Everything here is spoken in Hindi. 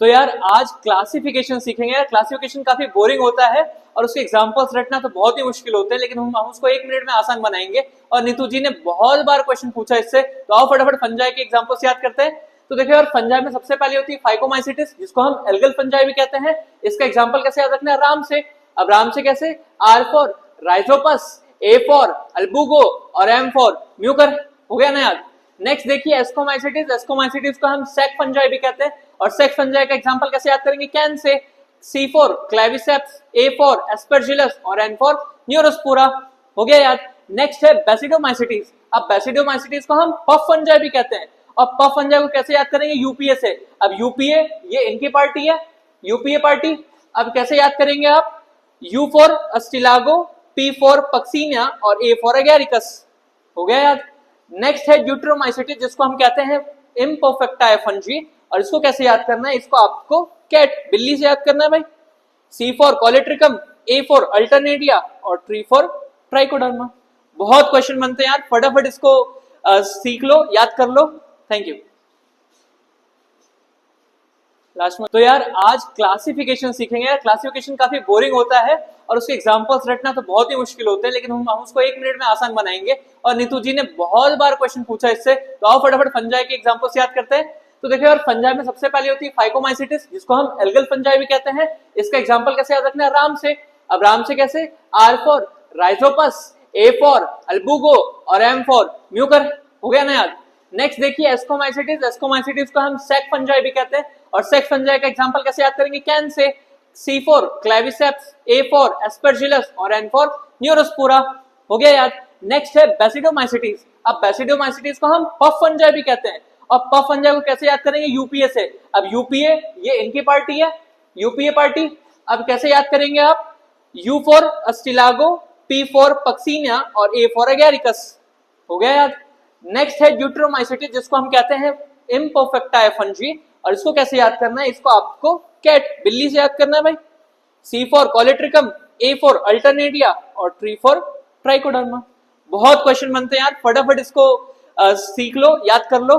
तो यार आज क्लासिफिकेशन सीखेंगे। यार क्लासिफिकेशन काफी बोरिंग होता है और उसके एग्जांपल्स रटना तो बहुत ही मुश्किल होते हैं, लेकिन हम उसको 1 मिनट में आसान बनाएंगे। और नीतू जी ने बहुत बार क्वेश्चन पूछा इससे, तो आओ फटाफट फंजाई के एग्जांपल्स याद करते हैं। तो देखो यार, फंजाई में सबसे पहले होती है फाइकोमाइसिटिस, जिसको हम एल्गल फंजाई भी कहते हैं। इसका एग्जाम्पल कैसे याद रखना है? राम से। अब राम से कैसे? R for Rhizopus, A for Albugo और एम फॉर म्यूकर। हो गया ना याद? नेक्स्ट देखिए एस्कोमाइसिटिस। एस्कोमाइसिटिस को हम सेक फंजाई भी कहते हैं, और सेक फंजाई का एग्जांपल कैसे याद करेंगे? Can say. C for Claviceps, A for Aspergillus और एन फॉर न्यूरोस्पोरा। हो गया याद? नेक्स्ट है बेसिडोमाइसिटिस। अब बेसिडोमाइसिटिस को हम पफ फंजाई भी कहते हैं, और पफ फंजाई को कैसे याद करेंगे? यूपीए से। अब यूपीए ये इनकी पार्टी है, यूपीए पार्टी। अब कैसे याद करेंगे आप? You for Ustilago, P for Puccinia और ए फॉर एगेरिकस। हो गया याद? नेक्स्ट है ड्यूट्रोमाइसिटिस, जिसको हम कहते हैं इम्परफेक्टा फंजी, और इसको कैसे याद करना है? इसको आपको कैट बिल्ली से याद करना है भाई। सी फॉर कॉलेट्रिकम, ए फॉर अल्टरनेटिया और ट्री फॉर ट्राइकोडर्मा। बहुत क्वेश्चन बनते हैं यार, फटाफट इसको सीख लो, याद कर लो। Thank you. लास्ट में तो यार आज क्लासिफिकेशन सीखेंगे। यार क्लासिफिकेशन काफी बोरिंग होता है और उसके एग्जांपल्स रटना तो बहुत ही मुश्किल होते हैं, लेकिन हम उसको 1 मिनट में आसान बनाएंगे। और नीतू जी ने बहुत बार क्वेश्चन पूछा इससे, तो आओ फटाफट फंजाई के एग्जांपल्स याद करते हैं। तो देखो यार, फंजाई में सबसे पहले होती है फाइकोमाइसिटिस, जिसको हम एल्गल फंजाई भी कहते हैं। इसका एग्जांपल कैसे याद रखना है? राम से। अब राम से कैसे? R for Rhizopus, A for Albugo और एम फॉर म्यूकर। हो गया ना याद? नेक्स्ट देखिए एस्कोमाइसिटिस। एस्कोमाइसिटिस को हम सेक फंजाई भी कहते हैं, और सेक फंजाई का एग्जांपल कैसे याद करेंगे? Can say. C for Claviceps, A for Aspergillus और एन फॉर न्यूरोस्पोरा। हो गया याद? नेक्स्ट है बेसिडोमाइसिटिस। अब बेसिडोमाइसिटिस को हम पफ फंजाई भी कहते हैं, और पफ फंजाई को कैसे याद करेंगे? यूपीए से। अब यूपीए ये इनकी पार्टी है, यूपीए पार्टी। अब कैसे याद करेंगे आप? You for Ustilago, P for Puccinia और ए फॉर एगेरिकस। हो गया याद? नेक्स्ट है ड्यूट्रोमाइसिटिस, जिसको हम कहते हैं इम्परफेक्टा फंजी, और इसको कैसे याद करना है? इसको आपको कैट बिल्ली से याद करना है भाई। सी फॉर कॉलेट्रिकम, ए फॉर अल्टरनेटिया और ट्री फॉर ट्राइकोडर्मा। बहुत क्वेश्चन बनते हैं यार, फटाफट इसको सीख लो, याद कर लो।